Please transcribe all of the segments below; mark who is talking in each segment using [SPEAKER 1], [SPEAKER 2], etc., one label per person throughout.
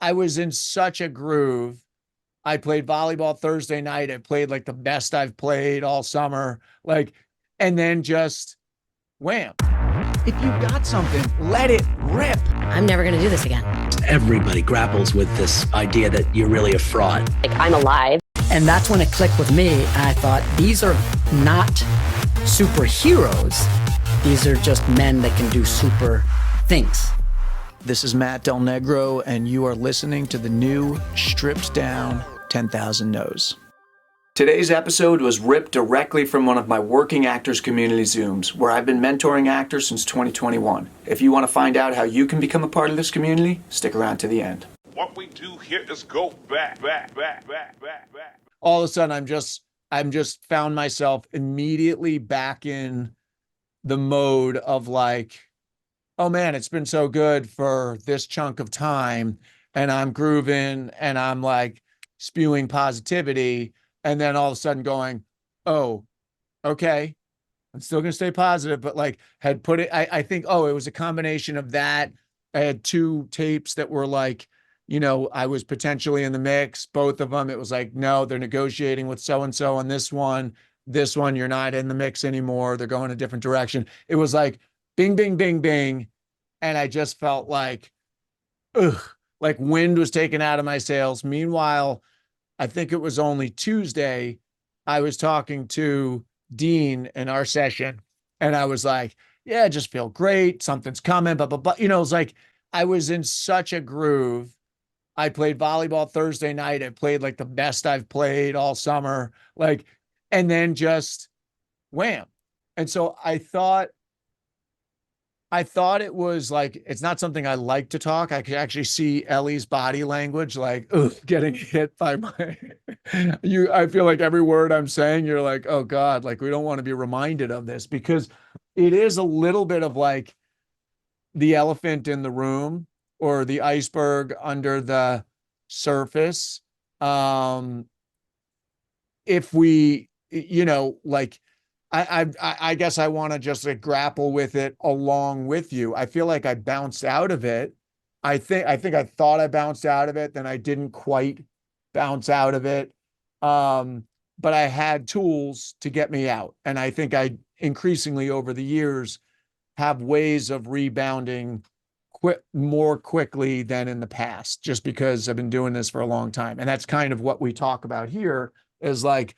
[SPEAKER 1] I was in such a groove. I played volleyball Thursday night. I played like the best I've played all summer. Like, and then just wham. If you got something, let it rip.
[SPEAKER 2] I'm never going to do this again.
[SPEAKER 3] Everybody grapples with this idea that you're really a fraud.
[SPEAKER 2] Like, I'm alive.
[SPEAKER 4] And that's when it clicked with me. And I thought, these are not superheroes. These are just men that can do super things.
[SPEAKER 1] This is Matt Del Negro, and you are listening to the new stripped down 10,000 Nos. Today's episode was ripped directly from one of my Working Actors Community Zooms, where I've been mentoring actors since 2021. If you want to find out how you can become a part of this community, stick around to the end.
[SPEAKER 5] What we do here is go back.
[SPEAKER 1] All of a sudden, I'm just found myself immediately back in the mode of like, oh man, it's been so good for this chunk of time, and I'm grooving and I'm like spewing positivity. And then all of a sudden going, oh, okay, I'm still going to stay positive, but like had put it, I think, oh, it was a combination of that. I had two tapes that were like, I was potentially in the mix, both of them. It was like, no, they're negotiating with so-and-so on this one. This one, you're not in the mix anymore. They're going a different direction. It was like bing, bing, bing, bing. And I just felt like, like wind was taken out of my sails. Meanwhile, I think it was only Tuesday, I was talking to Dean in our session, and I was like, yeah, I just feel great. Something's coming, blah, blah, blah. It was like, I was in such a groove. I played volleyball Thursday night. I played like the best I've played all summer, like, and then just wham. And so I thought it was like, it's not something I like to talk. I could actually see Ellie's body language, like, getting hit by I feel like every word I'm saying, you're like, oh God, like we don't want to be reminded of this, because it is a little bit of like the elephant in the room or the iceberg under the surface. If we, like, I guess I want to just like grapple with it along with you. I feel like I bounced out of it. I think I thought I bounced out of it, then I didn't quite bounce out of it. But I had tools to get me out. And I think I increasingly over the years have ways of rebounding more quickly than in the past, just because I've been doing this for a long time. And that's kind of what we talk about here is like,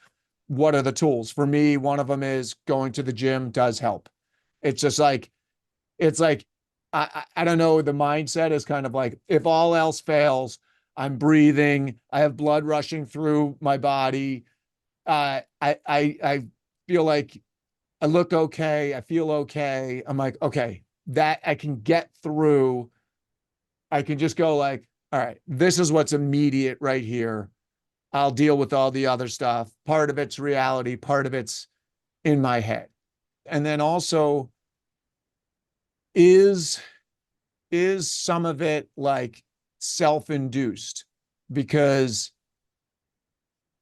[SPEAKER 1] what are the tools? For me, one of them is going to the gym does help. It's just like, I don't know. The mindset is kind of like, if all else fails, I'm breathing. I have blood rushing through my body. I feel like I look okay. I feel okay. I'm like, okay, that I can get through. I can just go like, all right, this is what's immediate right here. I'll deal with all the other stuff. Part of it's reality, part of it's in my head. And then also, is some of it like self-induced? Because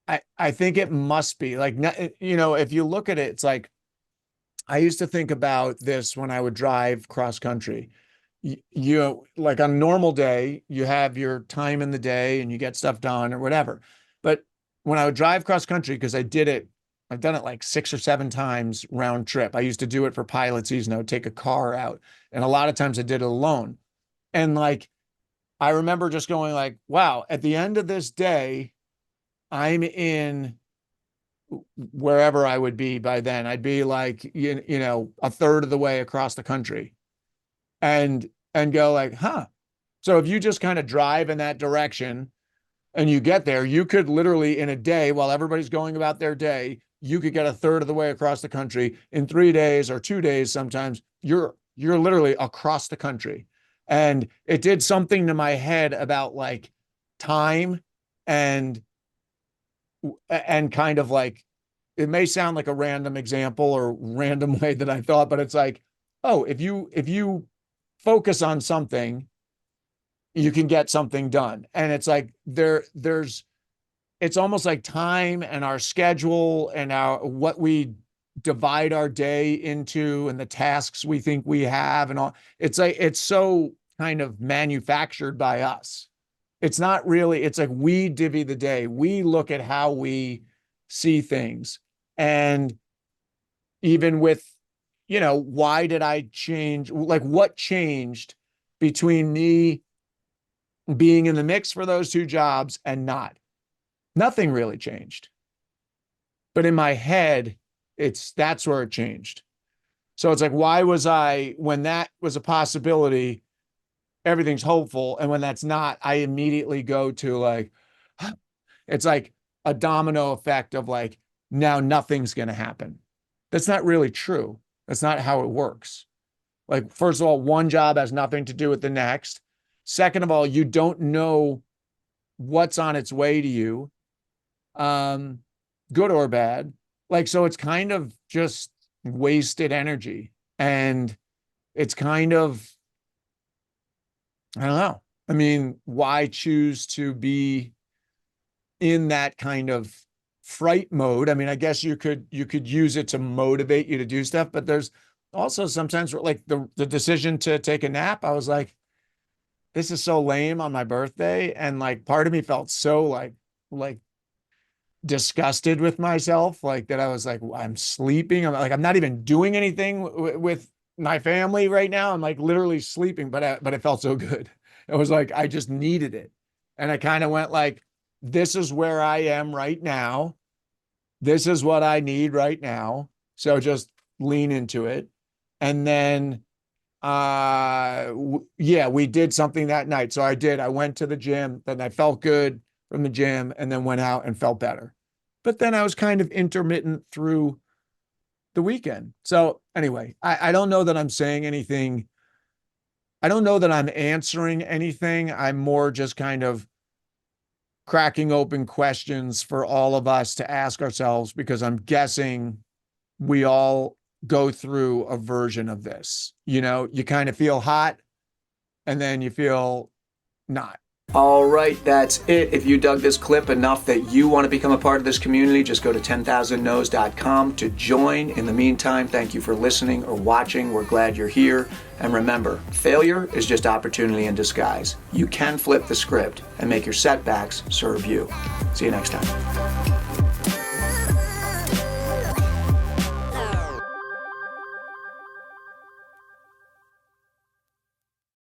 [SPEAKER 1] I think it must be like, if you look at it, it's like, I used to think about this when I would drive cross country. You like on a normal day, you have your time in the day and you get stuff done or whatever. But when I would drive cross country, because I've done it like 6 or 7 times round trip. I used to do it for pilot season. I would take a car out, and a lot of times I did it alone. And like, I remember just going like, wow, at the end of this day, I'm in wherever I would be by then. I'd be like, a third of the way across the country, and go like, huh. So if you just kind of drive in that direction and you get there, you could literally in a day, while everybody's going about their day, you could get a third of the way across the country in 3 days or 2 days. Sometimes you're literally across the country. And it did something to my head about like time and kind of like, it may sound like a random example or random way that I thought, but it's like, oh, if you focus on something, you can get something done. And it's like it's almost like time and our schedule and what we divide our day into and the tasks we think we have and all. It's like, it's so kind of manufactured by us. it's not really, it's like we divvy the day. We look at how we see things. And even with, why did I change? Like what changed between me being in the mix for those 2 jobs and not? Nothing really changed. But in my head, that's where it changed. So it's like, why was I, when that was a possibility, everything's hopeful. And when that's not, I immediately go to like, it's like a domino effect of like, now nothing's going to happen. That's not really true. That's not how it works. Like, first of all, one job has nothing to do with the next. Second of all, you don't know what's on its way to you, good or bad. Like, so it's kind of just wasted energy. And it's kind of, I don't know. I mean, why choose to be in that kind of fright mode? I mean, I guess you could use it to motivate you to do stuff, but there's also sometimes like the decision to take a nap. I was like, this is so lame on my birthday. And like, part of me felt so like disgusted with myself, like that I was like, I'm sleeping. I'm not even doing anything with my family right now. I'm like literally sleeping, but it felt so good. It was like, I just needed it. And I kind of went like, this is where I am right now. This is what I need right now. So just lean into it. And then, we did something that night. So I went to the gym, then I felt good from the gym, and then went out and felt better. But then I was kind of intermittent through the weekend. So anyway, I don't know that I'm saying anything. I don't know that I'm answering anything. I'm more just kind of cracking open questions for all of us to ask ourselves, because I'm guessing we all go through a version of this. You kind of feel hot and then you feel not. All right, that's it. If you dug this clip enough that you want to become a part of this community, just go to 10,000nos.com to join. In the meantime, thank you for listening or watching. We're glad you're here. And remember, failure is just opportunity in disguise. You can flip the script and make your setbacks serve you. See you next time.